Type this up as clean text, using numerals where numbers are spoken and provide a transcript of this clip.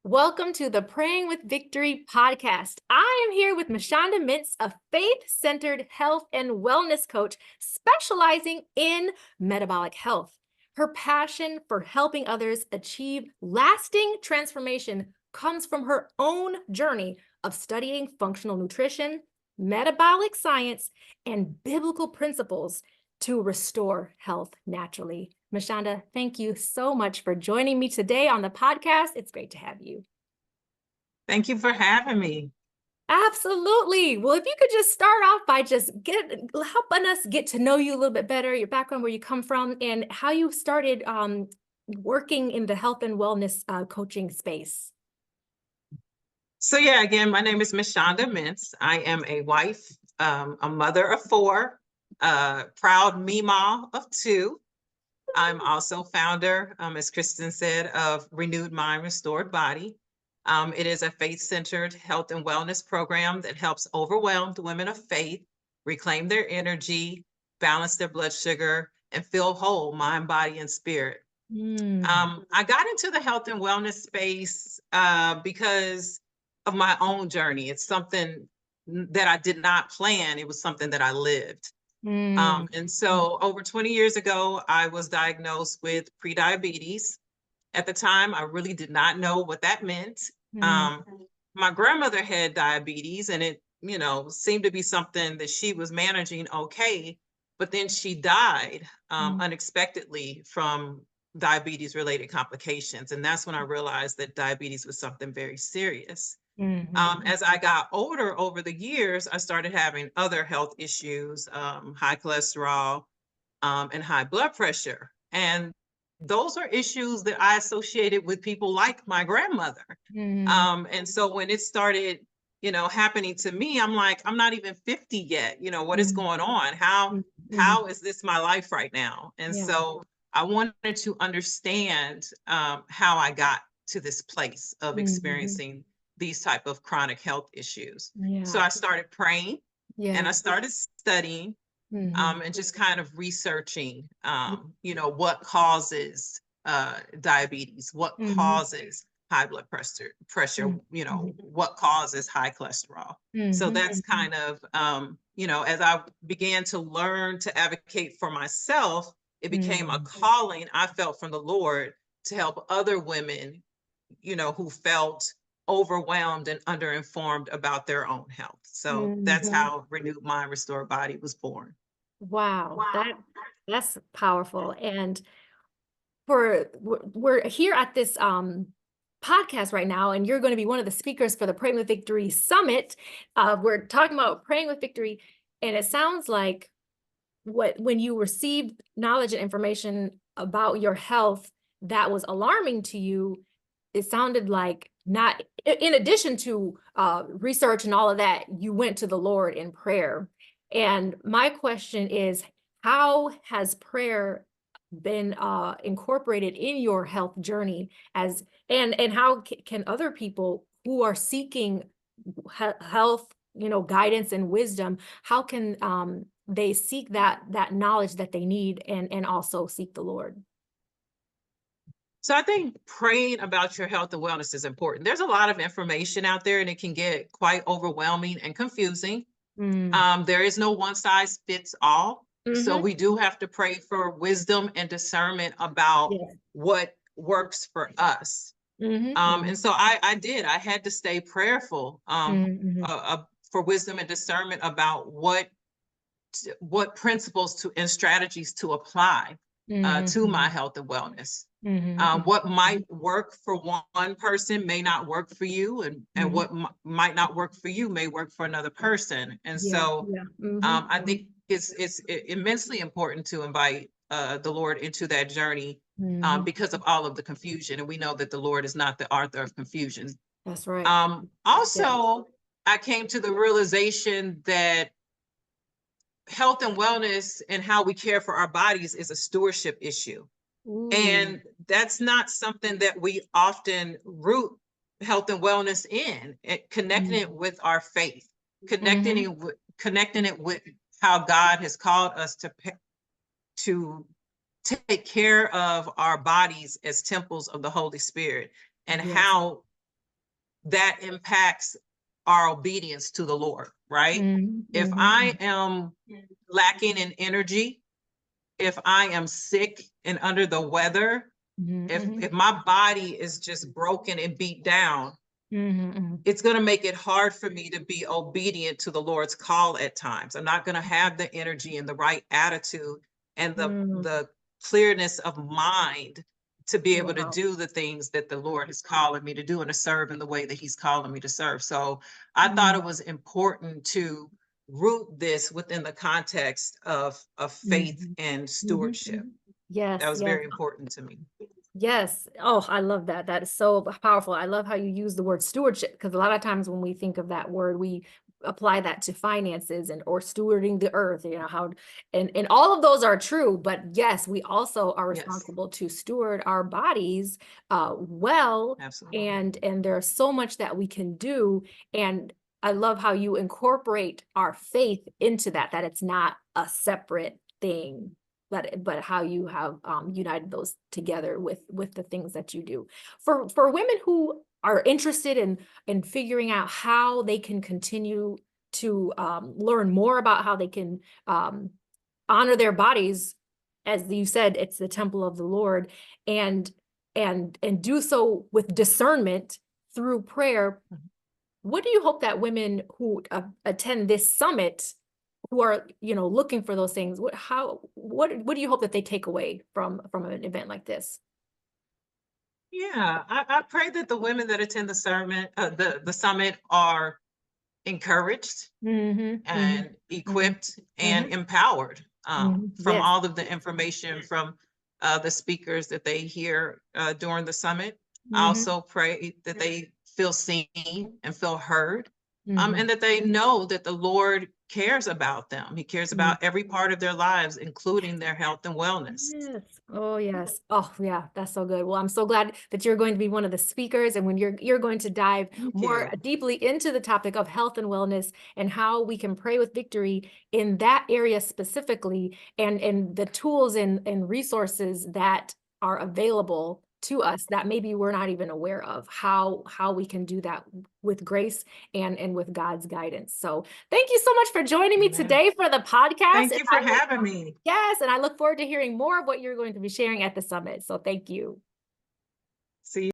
Welcome to the Praying with Victory podcast. I am here with Mishawnda Mintz, a faith-centered health and wellness coach specializing in metabolic health. Her passion for helping others achieve lasting transformation comes from her own journey of studying functional nutrition, metabolic science, and biblical principles to restore health naturally. Mishawnda, thank you so much for joining me today on the podcast. It's great to have you. Thank you for having me. Absolutely. Well, if you could just start off by just helping us get to know you a little bit better, your background, where you come from, and how you started working in the health and wellness coaching space. So yeah, again, my name is Mishawnda Mintz. I am a wife, a mother of four, proud Meemaw of two. I'm also founder, as Christin said, of Renewed Mind, Restored Body. It is a faith-centered health and wellness program that helps overwhelmed women of faith reclaim their energy, balance their blood sugar, and feel whole, mind, body, and spirit. I got into the health and wellness space because of my own journey. It's something that I did not plan. It was something that I lived. And so over 20 years ago, I was diagnosed with prediabetes. At the time, I really did not know what that meant. My grandmother had diabetes, and it, seemed to be something that she was managing okay. But then she died unexpectedly from diabetes related complications. And that's when I realized that diabetes was something very serious. As I got older over the years, I started having other health issues, high cholesterol, and high blood pressure. And those are issues that I associated with people like my grandmother. And so when it started, happening to me, I'm like, I'm not even 50 yet. What is going on? How is this my life right now? And so I wanted to understand how I got to this place of experiencing these type of chronic health issues. So I started praying and I started studying and just kind of researching, what causes diabetes, what causes high blood pressure, what causes high cholesterol. So that's kind of, as I began to learn to advocate for myself, it became a calling I felt from the Lord to help other women, who felt overwhelmed and underinformed about their own health. So that's how Renewed Mind, Restored Body was born. Wow, that's powerful. And we're here at this podcast right now, and you're going to be one of the speakers for the Praying with Victory Summit. We're talking about praying with victory, and it sounds like when you received knowledge and information about your health that was alarming to you, it sounded like, not in addition to research and all of that, you went to the Lord in prayer. And my question is, how has prayer been incorporated in your health journey, and how can other people who are seeking health, guidance and wisdom, how can they seek that knowledge that they need and also seek the Lord? So I think praying about your health and wellness is important. There's a lot of information out there and it can get quite overwhelming and confusing. There is no one size fits all. So we do have to pray for wisdom and discernment about what works for us. And so I had to stay prayerful for wisdom and discernment about what principles and strategies to apply to my health and wellness. What might work for one person may not work for you, and what might not work for you may work for another person. And so I think it's immensely important to invite the Lord into that journey because of all of the confusion. And we know that the Lord is not the author of confusion. That's right. Also, I came to the realization that health and wellness and how we care for our bodies is a stewardship issue. And that's not something that we often root health and wellness in, connecting it with our faith, connecting it with how God has called us to take care of our bodies as temples of the Holy Spirit, and how that impacts our obedience to the Lord, right? If I am lacking in energy, if I am sick and under the weather, if my body is just broken and beat down, it's going to make it hard for me to be obedient to the Lord's call at times. I'm not going to have the energy and the right attitude and the clearness of mind to be able to do the things that the Lord is calling me to do and to serve in the way that he's calling me to serve. So I thought it was important to root this within the context of faith and stewardship. Yes, That was yes. very important to me. Yes. Oh, I love that. That is so powerful. I love how you use the word stewardship, because a lot of times when we think of that word, we apply that to finances and or stewarding the earth, you know, how and all of those are true, but yes, we also are responsible to steward our bodies well. Absolutely. And there's so much that we can do. And I love how you incorporate our faith into that it's not a separate thing, but how you have united those together with the things that you do. For women who are interested in figuring out how they can continue to learn more about how they can honor their bodies, as you said, it's the temple of the Lord, and do so with discernment through prayer. What do you hope that women who attend this summit, who are, you know, looking for those things, what do you hope that they take away from an event like this? Yeah, I pray that the women that attend the summit, the summit are encouraged and equipped and empowered from Yes. all of the information from the speakers that they hear during the summit. I also pray that they feel seen and feel heard, and that they know that the Lord cares about them. He cares about every part of their lives, including their health and wellness. Yes. Oh, yes. Oh, yeah. That's so good. Well, I'm so glad that you're going to be one of the speakers, and when you're going to dive more deeply into the topic of health and wellness and how we can pray with victory in that area specifically, and the tools and resources that are available to us that maybe we're not even aware of, how we can do that with grace and with God's guidance. So thank you so much for joining me today for the podcast. Thank you for having me. Yes, and I look forward to hearing more of what you're going to be sharing at the summit. So thank you. See you.